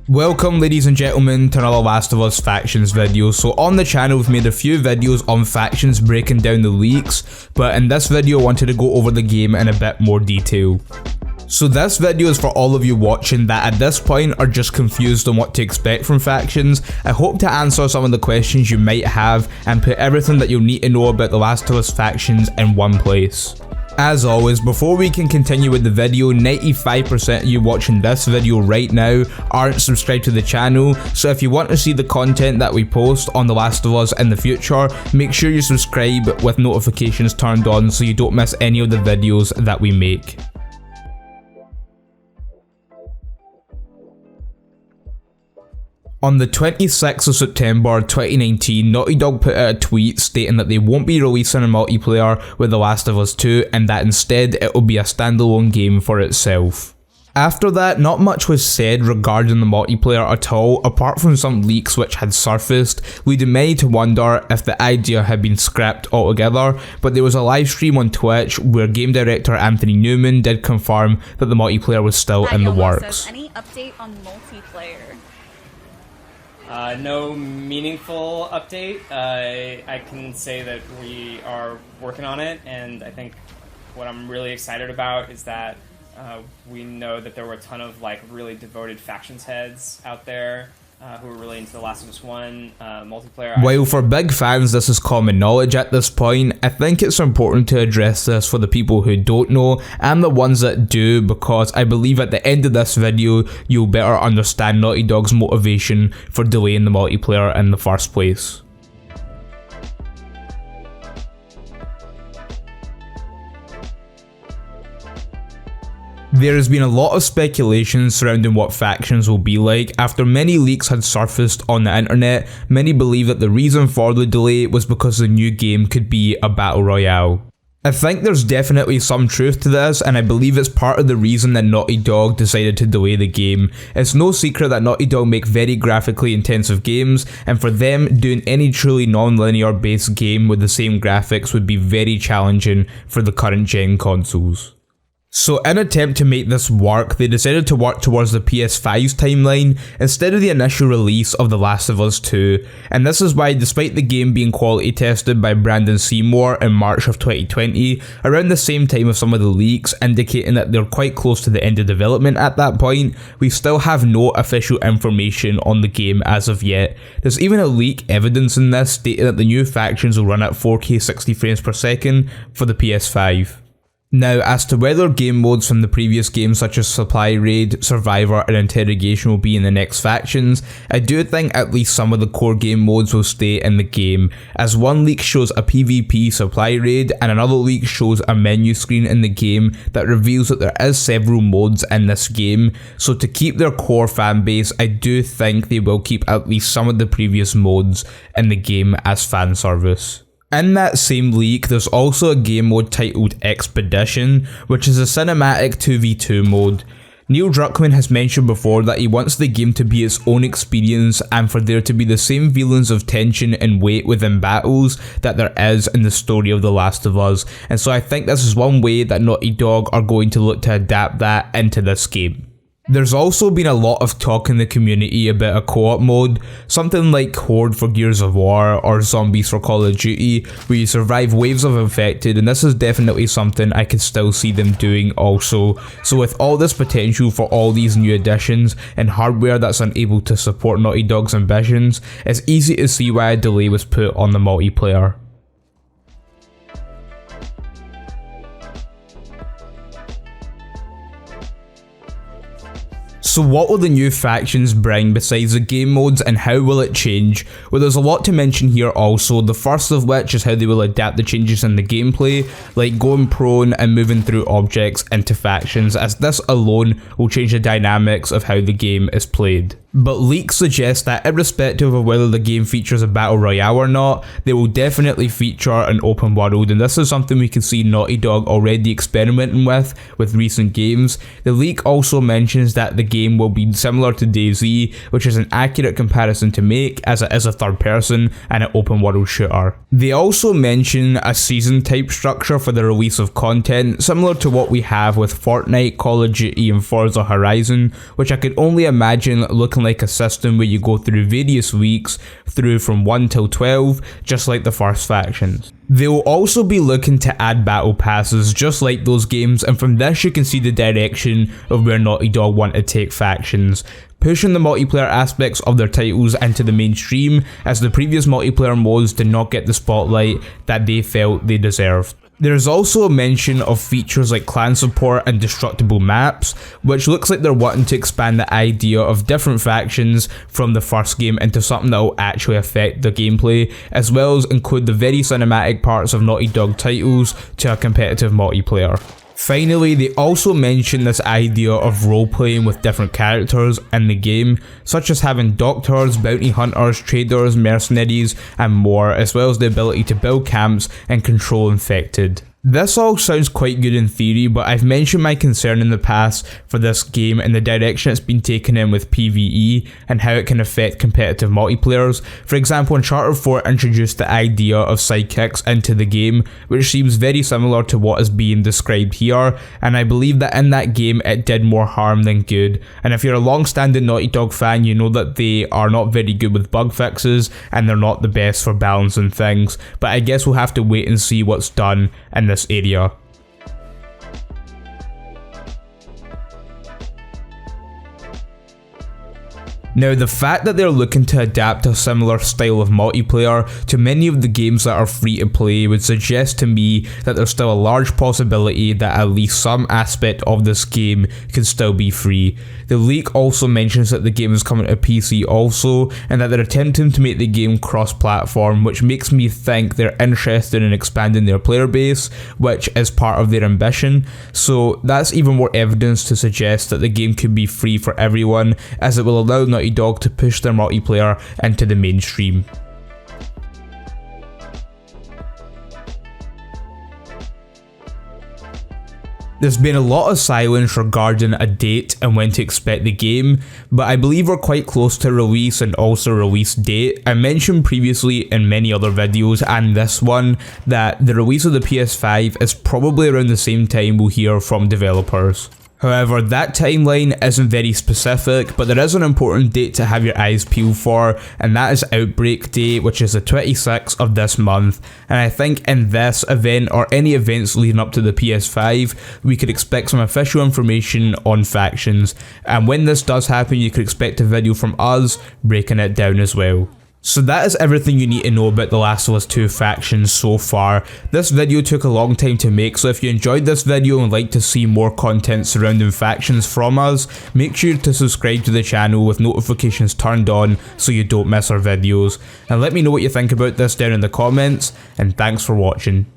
Welcome ladies and gentlemen to another Last of Us Factions video. So on the channel we've made a few videos on factions breaking down the leaks, but in this video I wanted to go over the game in a bit more detail. So this video is for all of you watching that at this point are just confused on what to expect from factions. I hope to answer some of the questions you might have and put everything that you'll need to know about the Last of Us factions in one place. As always, before we can continue with the video, 95% of you watching this video right now aren't subscribed to the channel, so if you want to see the content that we post on The Last of Us in the future, make sure you subscribe with notifications turned on so you don't miss any of the videos that we make. On the 26th of September 2019, Naughty Dog put out a tweet stating that they won't be releasing a multiplayer with The Last of Us 2 and that instead it will be a standalone game for itself. After that, not much was said regarding the multiplayer at all, apart from some leaks which had surfaced, leading many to wonder if the idea had been scrapped altogether, but there was a live stream on Twitch where game director Anthony Newman did confirm that the multiplayer was still in the works. Any update on multiplayer? No meaningful update. I can say that we are working on it, and I think what I'm really excited about is that we know that there were a ton of really devoted factions heads out there who were really into The Last of Us 1 multiplayer. While for big fans this is common knowledge at this point, I think it's important to address this for the people who don't know and the ones that do, because I believe at the end of this video you'll better understand Naughty Dog's motivation for delaying the multiplayer in the first place. There has been a lot of speculation surrounding what factions will be like. After many leaks had surfaced on the internet, many believe that the reason for the delay was because the new game could be a battle royale. I think there's definitely some truth to this, and I believe it's part of the reason that Naughty Dog decided to delay the game. It's no secret that Naughty Dog make very graphically intensive games, and for them, doing any truly non-linear based game with the same graphics would be very challenging for the current gen consoles. So in an attempt to make this work, they decided to work towards the PS5's timeline instead of the initial release of The Last of Us 2, and this is why despite the game being quality tested by Brandon Seymour in March of 2020, around the same time of some of the leaks indicating that they're quite close to the end of development at that point, we still have no official information on the game as of yet. There's even a leak evidence in this stating that the new factions will run at 4K 60 frames per second for the PS5. Now, as to whether game modes from the previous games such as Supply Raid, Survivor and Interrogation will be in the next factions, I do think at least some of the core game modes will stay in the game, as one leak shows a PvP Supply Raid and another leak shows a menu screen in the game that reveals that there is several modes in this game, so to keep their core fanbase, I do think they will keep at least some of the previous modes in the game as fan service. In that same leak, there's also a game mode titled Expedition, which is a cinematic 2v2 mode. Neil Druckmann has mentioned before that he wants the game to be its own experience and for there to be the same feelings of tension and weight within battles that there is in the story of The Last of Us, and so I think this is one way that Naughty Dog are going to look to adapt that into this game. There's also been a lot of talk in the community about a co-op mode, something like Horde for Gears of War or Zombies for Call of Duty, where you survive waves of infected, and this is definitely something I could still see them doing also. So with all this potential for all these new additions and hardware that's unable to support Naughty Dog's ambitions, it's easy to see why a delay was put on the multiplayer. So what will the new factions bring besides the game modes and how will it change? Well, there's a lot to mention here also, the first of which is how they will adapt the changes in the gameplay, like going prone and moving through objects into factions, as this alone will change the dynamics of how the game is played. But leaks suggest that irrespective of whether the game features a battle royale or not, they will definitely feature an open world, and this is something we can see Naughty Dog already experimenting with recent games. The leak also mentions that the game will be similar to DayZ, which is an accurate comparison to make as it is a third person and an open world shooter. They also mention a season type structure for the release of content, similar to what we have with Fortnite, Call of Duty and Forza Horizon, which I could only imagine looking like a system where you go through various weeks through from 1 till 12, just like the first factions. They will also be looking to add battle passes just like those games, and from this you can see the direction of where Naughty Dog want to take factions, pushing the multiplayer aspects of their titles into the mainstream, as the previous multiplayer modes did not get the spotlight that they felt they deserved. There's also a mention of features like clan support and destructible maps, which looks like they're wanting to expand the idea of different factions from the first game into something that will actually affect the gameplay, as well as include the very cinematic parts of Naughty Dog titles to a competitive multiplayer. Finally, they also mention this idea of role-playing with different characters in the game, such as having doctors, bounty hunters, traders, mercenaries, and more, as well as the ability to build camps and control infected. This all sounds quite good in theory, but I've mentioned my concern in the past for this game and the direction it's been taken in with PvE and how it can affect competitive multiplayers. For example, Uncharted 4 introduced the idea of sidekicks into the game, which seems very similar to what is being described here, and I believe that in that game it did more harm than good. And if you're a long-standing Naughty Dog fan, you know that they are not very good with bug fixes and they're not the best for balancing things, but I guess we'll have to wait and see what's done in this area. Now, the fact that they're looking to adapt a similar style of multiplayer to many of the games that are free to play would suggest to me that there's still a large possibility that at least some aspect of this game can still be free. The leak also mentions that the game is coming to PC also, and that they're attempting to make the game cross-platform, which makes me think they're interested in expanding their player base, which is part of their ambition. So that's even more evidence to suggest that the game could be free for everyone, as it will allow Naughty Dog to push their multiplayer into the mainstream. There's been a lot of silence regarding a date and when to expect the game, but I believe we're quite close to release and also release date. I mentioned previously in many other videos and this one that the release of the PS5 is probably around the same time we'll hear from developers. However, that timeline isn't very specific, but there is an important date to have your eyes peeled for, and that is Outbreak Day, which is the 26th of this month. And I think in this event, or any events leading up to the PS5, we could expect some official information on factions. And when this does happen, you could expect a video from us breaking it down as well. So that is everything you need to know about The Last of Us 2 factions so far. This video took a long time to make, so if you enjoyed this video and would like to see more content surrounding factions from us, make sure to subscribe to the channel with notifications turned on so you don't miss our videos. And let me know what you think about this down in the comments, and thanks for watching.